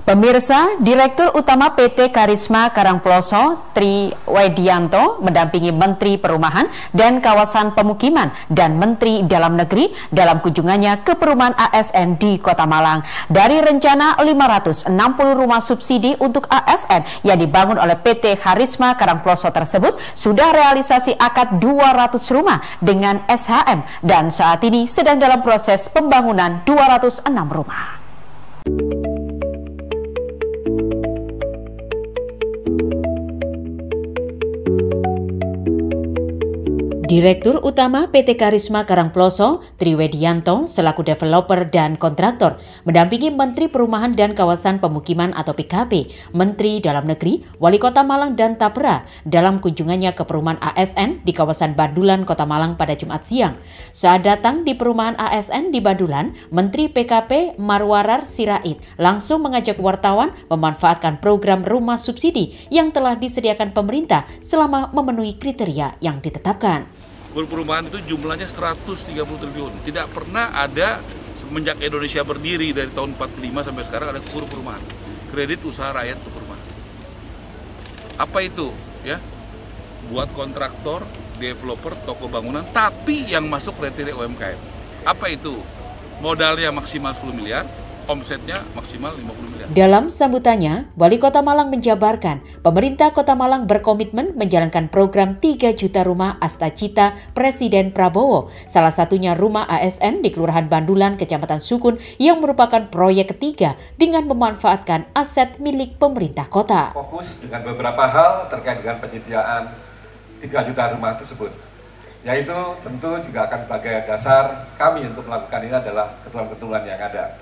Pemirsa, Direktur Utama PT Karisma Karangploso, Tri Wedianto, mendampingi Menteri Perumahan dan Kawasan Pemukiman dan Menteri Dalam Negeri dalam kunjungannya ke perumahan ASN di Kota Malang. Dari rencana 560 rumah subsidi untuk ASN yang dibangun oleh PT Karisma Karangploso tersebut, sudah realisasi akad 200 rumah dengan SHM dan saat ini sedang dalam proses pembangunan 206 rumah. Direktur Utama PT Karisma Karangploso, Tri Wedianto, selaku developer dan kontraktor, mendampingi Menteri Perumahan dan Kawasan Pemukiman atau PKP, Menteri Dalam Negeri, Wali Kota Malang dan Tapera dalam kunjungannya ke perumahan ASN di kawasan Badulan, Kota Malang pada Jumat siang. Saat datang di perumahan ASN di Badulan, Menteri PKP Marwarar Sirait langsung mengajak wartawan memanfaatkan program rumah subsidi yang telah disediakan pemerintah selama memenuhi kriteria yang ditetapkan. Perumahan itu jumlahnya 130 triliun. Tidak pernah ada semenjak Indonesia berdiri dari tahun 45 sampai sekarang ada perumahan. Kredit usaha rakyat untuk perumahan. Apa itu? Ya, buat kontraktor, developer, toko bangunan, tapi yang masuk kriteria UMKM. Apa itu? Modalnya maksimal 10 miliar. Omsetnya maksimal 50 miliar. Dalam sambutannya, Wali Kota Malang menjabarkan pemerintah Kota Malang berkomitmen menjalankan program 3 juta rumah Astacita Presiden Prabowo, salah satunya rumah ASN di Kelurahan Bandulan, Kecamatan Sukun yang merupakan proyek ketiga dengan memanfaatkan aset milik pemerintah kota. Fokus dengan beberapa hal terkait dengan penyediaan 3 juta rumah tersebut, yaitu tentu juga akan sebagai dasar kami untuk melakukan ini adalah ketentuan-ketentuan yang ada.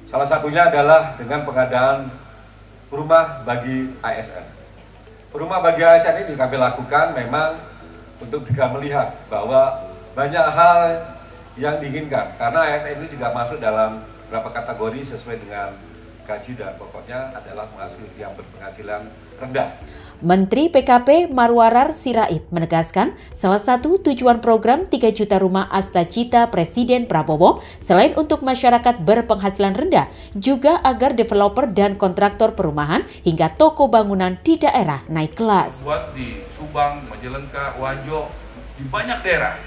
Salah satunya adalah dengan pengadaan rumah bagi ASN. Rumah bagi ASN ini kami lakukan memang untuk juga melihat bahwa banyak hal yang diinginkan. Karena ASN ini juga masuk dalam beberapa kategori sesuai dengan gaji dan pokoknya adalah yang berpenghasilan rendah. Menteri PKP Marwarar Sirait menegaskan salah satu tujuan program 3 juta rumah Astacita Presiden Prabowo selain untuk masyarakat berpenghasilan rendah, juga agar developer dan kontraktor perumahan hingga toko bangunan di daerah naik kelas. Buat di Subang, Majalengka, Wajo, di banyak daerah.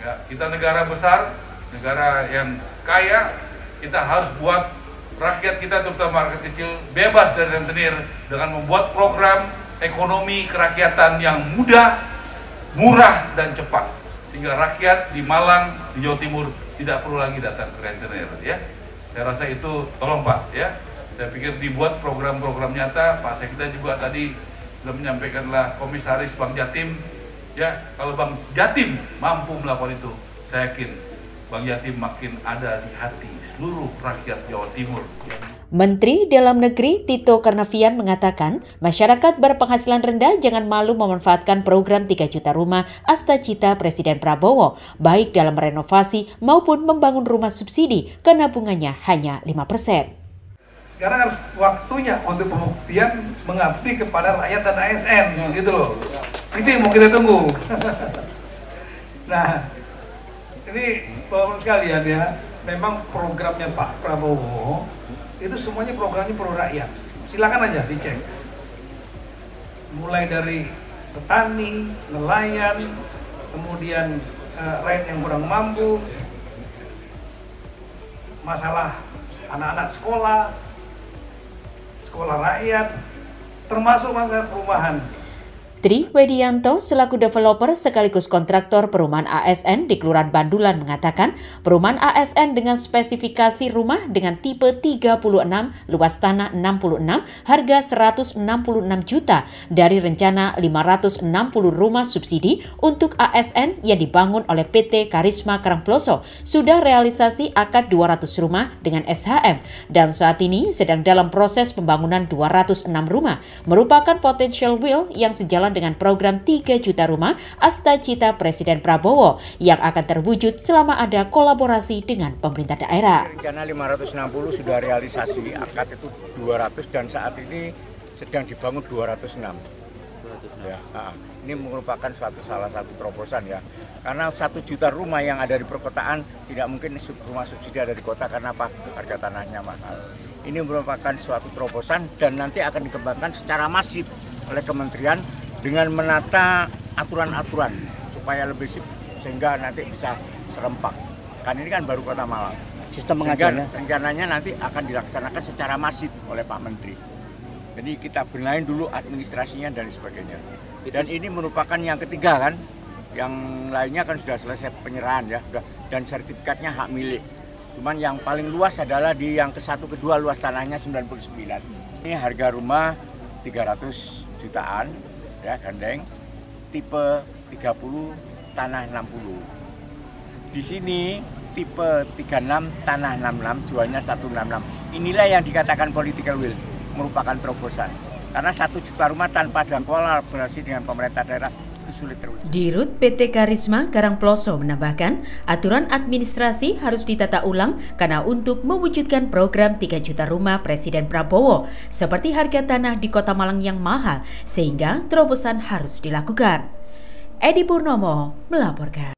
Ya, kita negara besar, negara yang kaya, kita harus buat rakyat kita terutama rakyat kecil bebas dari rentenir dengan membuat program ekonomi kerakyatan yang mudah, murah dan cepat sehingga rakyat di Malang, di Jawa Timur tidak perlu lagi datang ke rentenir ya. Saya rasa itu tolong Pak ya. Saya pikir dibuat program-program nyata. Pak Sekda juga tadi sudah menyampaikanlah komisaris Bank Jatim ya. Kalau Bank Jatim mampu melakukan itu, saya yakin Bank Jatim makin ada di hati seluruh rakyat Jawa Timur. Menteri Dalam Negeri Tito Karnavian mengatakan masyarakat berpenghasilan rendah jangan malu memanfaatkan program 3 juta rumah Astacita Presiden Prabowo, baik dalam renovasi maupun membangun rumah subsidi karena bunganya hanya 5%. Sekarang harus waktunya untuk pembuktian mengabdi kepada rakyat dan ASN, gitu loh. Itu yang mau kita tunggu. Nah, ini Bapak sekalian ya, memang programnya Pak Prabowo itu semuanya programnya pro rakyat. Silakan aja dicek. Mulai dari petani, nelayan, kemudian rakyat yang kurang mampu, masalah anak-anak sekolah rakyat, termasuk masalah perumahan. Tri Wedianto selaku developer sekaligus kontraktor perumahan ASN di Kelurahan Bandulan mengatakan perumahan ASN dengan spesifikasi rumah dengan tipe 36, luas tanah 66, harga 166 juta dari rencana 560 rumah subsidi untuk ASN yang dibangun oleh PT Karisma Karangploso sudah realisasi akad 200 rumah dengan SHM dan saat ini sedang dalam proses pembangunan 206 rumah merupakan potential will yang sejalan dengan program 3 juta rumah Astacita Presiden Prabowo yang akan terwujud selama ada kolaborasi dengan pemerintah daerah. Rencana 560 sudah realisasi, akad itu 200 dan saat ini sedang dibangun 206. Ya, ini merupakan salah satu terobosan ya. Karena 1 juta rumah yang ada di perkotaan tidak mungkin rumah subsidi ada di kota karena apa? Harga tanahnya mahal. ini merupakan suatu terobosan dan nanti akan dikembangkan secara masif oleh kementerian dengan menata aturan-aturan supaya lebih sehingga nanti bisa serempak. Kan ini kan baru Kota Malang. Sistem sehingga pengaduannya rencananya nanti akan dilaksanakan secara masif oleh Pak Menteri. Jadi kita benahin dulu administrasinya dan sebagainya. Dan ini merupakan yang ketiga kan, yang lainnya kan sudah selesai penyerahan ya, dan sertifikatnya hak milik. Cuman yang paling luas adalah di yang ke-1, ke-2 luas tanahnya 99. Ini harga rumah 300 jutaan ya gandeng, tipe 30 tanah 60. Di sini tipe 36 tanah 66 jualnya 166. Inilah yang dikatakan political will, merupakan terobosan. Karena 1 juta rumah tanpa ada kolaborasi dengan pemerintah daerah sulit terwujud. Dirut PT Karisma Karangploso menambahkan, aturan administrasi harus ditata ulang karena untuk mewujudkan program 3 juta rumah Presiden Prabowo, seperti harga tanah di Kota Malang yang mahal, sehingga terobosan harus dilakukan. Edi Purnomo melaporkan.